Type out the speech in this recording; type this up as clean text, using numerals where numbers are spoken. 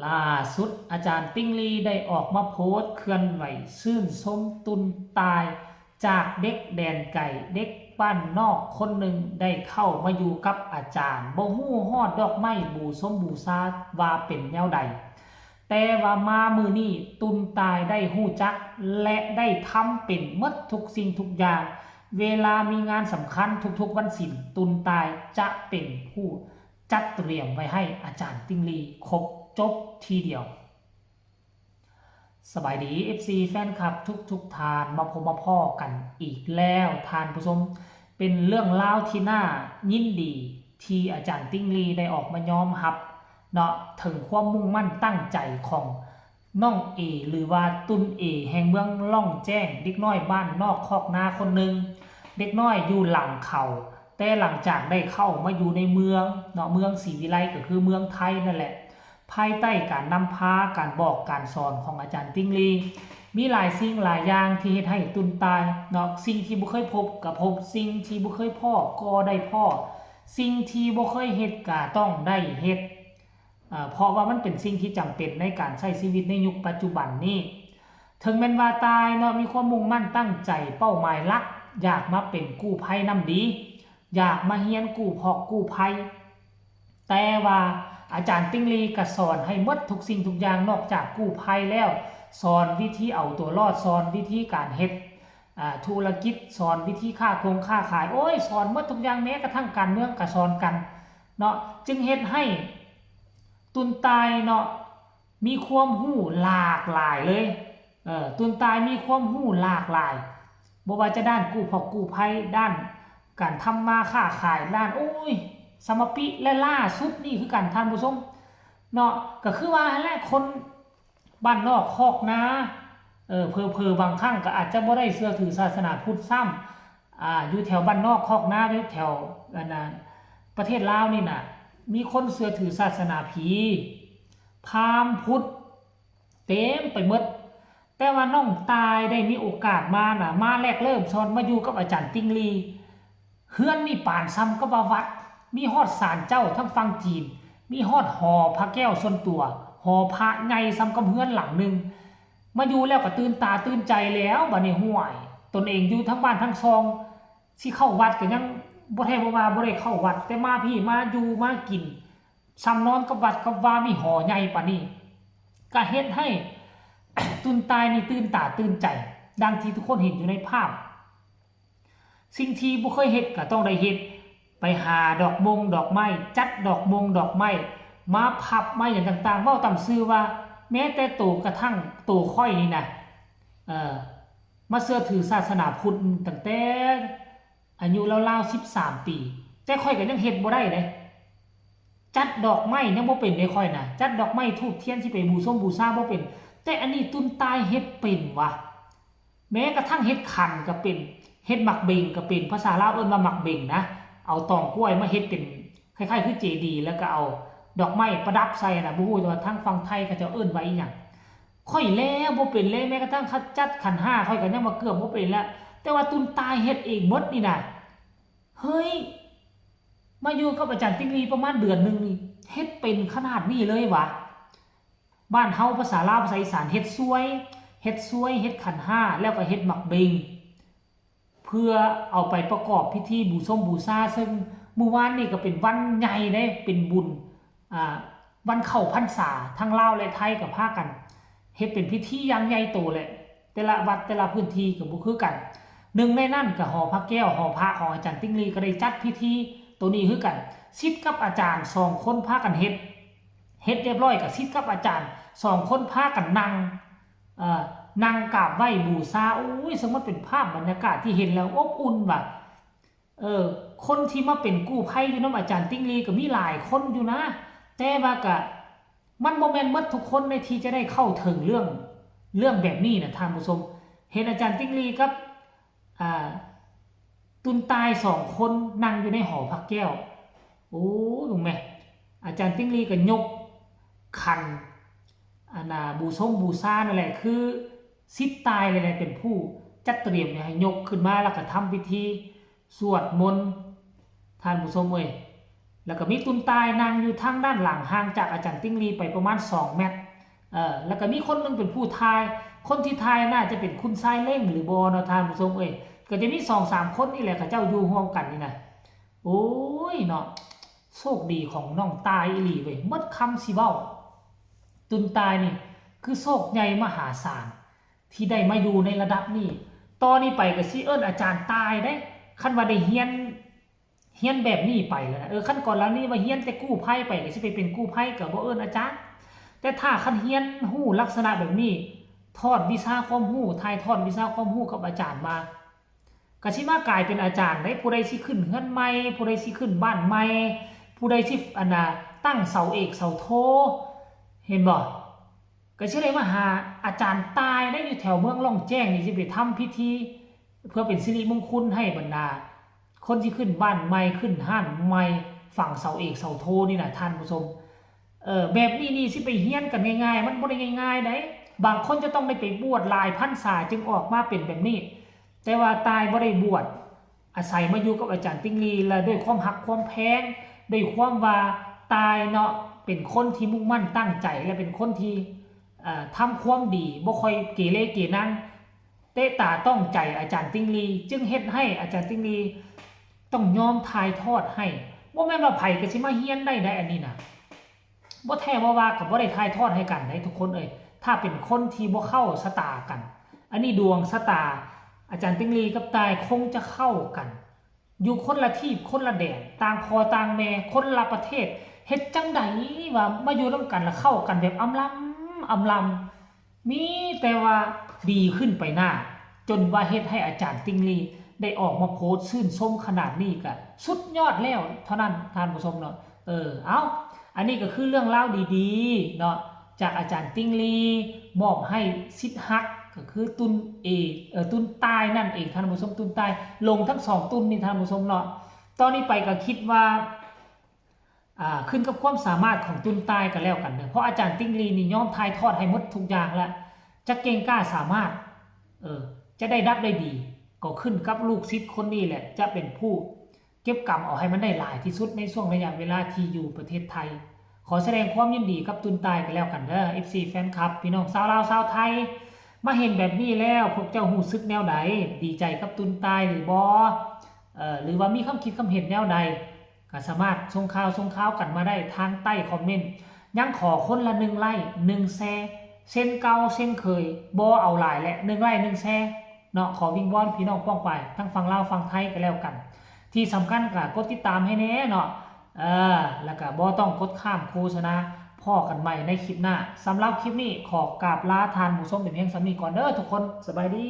ล่าสุดอาจารย์ติ้งลีได้ออกมาโพสต์เคลื่อนไหวชื่นชมตุนตายจากเด็กแดนไก่เด็กบ้านนอกคนหนึ่งได้เข้ามาอยู่กับอาจารย์บ่ฮู้ฮอดดอกไม้บูชมบูชาว่าเป็นแนวใดแต่ว่ามามือนี้ตุนตายได้ฮู้จักและได้ทำเป็นหมดทุกสิ่งทุกอย่างเวลามีงานสำคัญทุกๆวันศิลตุนตายจะเป็นผู้จัดเตรียมไว้ให้อาจารย์ติ้งลีครบจบทีเดียวสบายดี FC แฟนคลับทุกทานมาพบมาพ่อกันอีกแล้วทานผู้ชมเป็นเรื่องเล่าที่น่ายินดีที่อาจารย์ติ้งลีได้ออกมายอมรับเนาะถึงความมุ่งมั่นตั้งใจของน้องเอหรือว่าตุนเอแห่งเมืองล่องแจ้งเด็กน้อยบ้านนอกคอกนาคนหนึ่งเด็กน้อยอยู่หลังเขาแต่หลังจากได้เข้ามาอยู่ในเมืองเนาะเมืองศรีวิไลก็คือเมืองไทยนั่นแหละภายใต้การนำพาการบอกการสอนของอาจารย์ติ้งลีมีหลายสิ่งหลายอย่างที่เฮ็ดให้ตุนตายเนาะสิ่งที่บ่เคยพบก็พบสิ่งที่บ่เคยพ้อก็ได้พ้อสิ่งที่บ่เคยเฮ็ดก็ต้องได้เฮ็ดเพราะว่ามันเป็นสิ่งที่จำเป็นในการใช้ชีวิตในยุคปัจจุบันนี้ถึงแม้ว่าตายเนาะมีความมุ่งมั่นตั้งใจเป้าหมายหลักอยากมาเป็นกู้ภัยนำดีอยากมาเฮียนกู้พอกกู้ภัยแต่ว่าอาจารย์ติ้งลีก็สอนให้หมดทุกสิ่งทุกอย่างนอกจากกู้ภัยแล้วสอนวิธีเอาตัวรอดสอนวิธีการเฮ็ดธุรกิจสอนวิธีค้าขายโอ้ยสอนหมดทุกอย่างแม้กระทั่งการเมืองก็สอนกันเนาะจึงเฮ็ดให้ตุนตายเนาะมีความรู้หลากหลายเลยตุนตายมีความรู้หลากหลายบ่ว่าจะด้านกู้พอกกู้ภัยด้านการทำมาค้าขายด้านโอ้ยสมปิและล่าสุดนี่คือการท่านผู้ชมเนาะก็คือว่าแหละคนบ้านนอกคอกนาเพอบางครั้งก็อาจจะบ่ได้เชื่อถือศาสนาพุทธซ้ำอยู่แถวบ้านนอกคอกนาอยู่แถวประเทศลาวนี่น่ะมีคนเชื่อถือศาสนาผีพราหมณ์พุทธเต็มไปหมดแต่ว่าน้องตายได้มีโอกาสมาน่ะมาแรกเริ่มสอนมาอยู่กับอาจารย์ติ้งลีเฮือนนี่ปานซ้ำกับวัดมีฮอดศาลเจ้าทั้งฟังจีนมีฮอดหอพระแก้วส่วนตัวหอพระไงซ้ำกับเฮือนหลังหนึ่งมาอยู่แล้วก็ตื่นตาตื่นใจแล้วบัดนี้ห่วยตนเองอยู่ทั้งบ้านทั้งซองสิเข้าวัดก็ยังบ่แท้บ่ว่าบ่ได้เข้าวัดแต่มาพี่มาอยู่มากินซ้ำนอนกับวัดกับว่ามีหอใหญ่ปานนี้ก็เฮ็ดให้ ตุนตายนี่ตื่นตาตื่นใจดังที่ทุกคนเห็นอยู่ในภาพสิ่งที่บ่เคยเฮ็ดก็ต้องได้เฮ็ดไปหาดอกดอกไม้จัดดอกดอกไม้มาพับมาอย่างต่างๆเว้าตามซื่อว่าแม้แต่ตัวกระทั่งตัวค่อยนี่นะมาเชื่อถือศาสนาพุทธตั้งแต่อายุราวๆ13ปีแต่ค่อยก็ยังเฮ็ดบ่ได้เลยจัดดอกไม้ยังบ่เป็นเลยค่อยน่ะจัดดอกไม้ธูปเทียนสิไปบูชาบ่เป็นแต่อันนี้ตุนตายเฮ็ดเป็นว่ะแม้กระทั่งเฮ็ดขันก็เป็นเฮ็ดหมักเบงก็เป็นภาษาลาวเอิ้นว่าหมักเบงนะเอาตองกล้วยมาเฮ็ดเป็นคล้ายๆคือเจดีย์แล้วก็เอาดอกไม้ประดับใส่น่ะบ่ฮู้ว่าทางฝั่งไทยเขาจะเอิ้นว่าอีหยังค่อยแล้วบ่เป็นเลยแม้กระทั่งคัดจัดขัน5ค่อยก็ยังบ่เกือบบ่เป็นแล้วแต่ว่าตุนตายเฮ็ดเองหมดนี่น่ะเฮ้ยมาอยู่กับอาจารย์ติ๊งลีประมาณเดือนนึงนี่เฮ็ดเป็นขนาดนี้เลยวะบ้านเฮาภาษาลาวภาษาอีสานเฮ็ดซวยเฮ็ดขัน5แล้วก็เฮ็ดหมักเบงเพื่อเอาไปประกอบพิธีบูชาซึ่งเมื่อวานนี่ก็เป็นวันใหญ่เด้เป็นบุญวันเข้าพรรษาทั้งลาวและไทยก็พากันเฮ็ดเป็นพิธีอย่างใหญ่โตเลยแต่ละวัดแต่ละพื้นที่ก็บ่คือกันหนึ่งในนั้นก็หอพระแก้วหอพระของอาจารย์ติ้งลีก็ได้จัดพิธีตัวนี้คือกันศิษย์กับอาจารย์2คนพากันเฮ็ดเรียบร้อยกับศิษย์กับอาจารย์2คนพากันนั่งกราบไหว้บูชาโอ้ยสมมติเป็นภาพบรรยากาศที่เห็นแล้วอบอุ่นว่ะคนที่มาเป็นกู้ภัยอยู่นำอาจารย์ติ้งลีก็มีหลายคนอยู่นะแต่ว่าก็มันบ่แม่นหมดทุกคนในที่จะได้เข้าถึงเรื่องแบบนี้นะท่านผู้ชมเห็นอาจารย์ติ้งลีกับตุนตาย2คนนั่งอยู่ในหอพระแก้วโอ้ถูกไหมอาจารย์ติ้งลีก็ยกขันบูชานั่นแหละคือศิษย์ตายอะไรเป็นผู้จัดเตรียมให้ยกขึ้นมาแล้วก็ทำพิธีสวดมนต์ท่านผู้ชมเอ้ย แล้วก็มีตุนตายนางอยู่ทางด้านหลังห่างจากอาจารย์ติ้งลีไปประมาณ2 เมตรแล้วก็มีคนนึงเป็นผู้ทายคนที่ทายน่าจะเป็นคุณชายเล่งหรือบอเนาะท่านผู้ชมก็จะมี2-3 คนนี่แหละเขาเจ้าอยู่ร่วมกันนี่นะโอ้ยเนาะโชคดีของน้องตายอีหลีเว้ยหมดคำสิเว้าตุนตายนี่คือโชคใหญ่มหาศาลที่ได้มาอยู่ในระดับนี้ตอนนี้ไปก็สิอาจารย์ตายได้คันว่าได้เฮียนแบบนี้ไปแล้วนะขั้นก่อนแล้วนี่ว่าเฮียนแต่กู้ภัยไปก็สิไปเป็นกู้ภัยก็บ่อาจารย์แต่ถ้าคันเฮียนฮู้ลักษณะแบบนี้ทอดวิชาความรู้ถ่ายทอดวิชาความรู้กับอาจารย์มาก็สิมากลายเป็นอาจารย์ได้ผู้ใดสิขึ้นเฮือนใหม่ผู้ใดสิขึ้นบ้านใหม่ผู้ใดสิตั้งเสาเอกเสาโทเห็นบ่ก็สิได้มาหาอาจารย์ตายได้อยู่แถวเมืองล่องแจ้งนี่สิไปทำพิธีเพื่อเป็นสิริมงคลให้บรรดาคนที่ขึ้นบ้านใหม่ขึ้นห้านใหม่ฝั่งเสาเอกเสาโทนี่นะท่านผู้ชมแบบนี้นี่สิไปเฮี้ยนกันง่ายๆมันบ่ได้ง่ายๆได้บางคนจะต้องได้ไปบวชหลายพรรษาจึงออกมาเป็นแบบนี้แต่ว่าตายบ่ได้บวชอาศัยมาอยู่กับอาจารย์ติ้งลีและด้วยความหักความแพงด้วยความว่าตายเนาะเป็นคนที่มุ่งมั่นตั้งใจและเป็นคนที่ทำความดีบ่ค่อยเกเรเกนังเตะตาต้องใจอาจารย์ติ้งลีจึงเฮ็ดให้อาจารย์ติ้งลีต้องยอมถ่ายทอดให้บ่แม่นว่าไผก็สิมาเฮียนได้อันนี้นะบ่แท้ว่ากับบ่ได้ถ่ายทอดให้กันได้ทุกคนถ้าเป็นคนที่บ่เข้าชะตากันอันนี้ดวงชะตาอาจารย์ติ้งลีกับตายคงจะเข้ากันอยู่คนละที่คนละแดนต่างพ่อต่างแม่คนละประเทศเฮ็ดจังไดว่ามาอยู่ร่วมกันแล้วเข้ากันแบบอำลำมีแต่ว่าดีขึ้นไปหน้าจนว่าเฮ็ดให้อาจารย์ติ้งลีได้ออกมาโพสต์ชื่นชมขนาดนี้ก็สุดยอดแล้วเท่านั้นท่านผู้ชมเนาะเอาอันนี้ก็คือเรื่องเล่าดีๆเนาะจากอาจารย์ติ้งลีมอบให้สิทธิ์ฮักก็คือตุนตุนตายนั่นเองท่านผู้ชมตุนตายลงทั้ง2ตุนนี่ท่านผู้ชมเนาะตอนนี้ไปก็คิดว่าขึ้นกับความสามารถของตุนตายกันแล้วกันเด้อเพราะอาจารย์ติ้งลีนี่ยอมทายทอดให้หมดทุกอย่างแล้วจะเก่งกล้าสามารถจะได้รับได้ดีก็ขึ้นกับลูกศิษย์คนนี้แหละจะเป็นผู้เก็บกรรมเอาให้มันได้หลายที่สุดในช่วงระยะเวลาที่อยู่ประเทศไทยขอแสดงความยินดีกับตุนตายกันแล้วกันเด้อ FC แฟนคลับพี่น้องชาวลาวชาวไทยมาเห็นแบบนี้แล้วพวกเจ้าหูซึกแนวใดดีใจกับตุนตายหรือบหรือว่ามีความคิดความเห็นแนวใดก็สามารถส่งข่าวกันมาได้ทางใต้คอมเมนต์ยังขอคนละ1 ไลค์1 แชร์เส้นเก่าเส้นเคยบ่เอาหลายและ1 ไลค์1 แชร์เนาะขอวิงวอนพี่น้องป้องไปทั้งฝั่งลาวฝั่งไทยก็แล้วกันที่สำคัญก็กดติดตามให้แน่เนาะแล้วก็บ่ต้องกดข้ามโฆษณาพ่อกันใหม่ในคลิปหน้าสำหรับคลิปนี้ขอกราบลาทานผู้ชมเป็นเพียงสำนี้ก่อนเด้อทุกคนสบายดี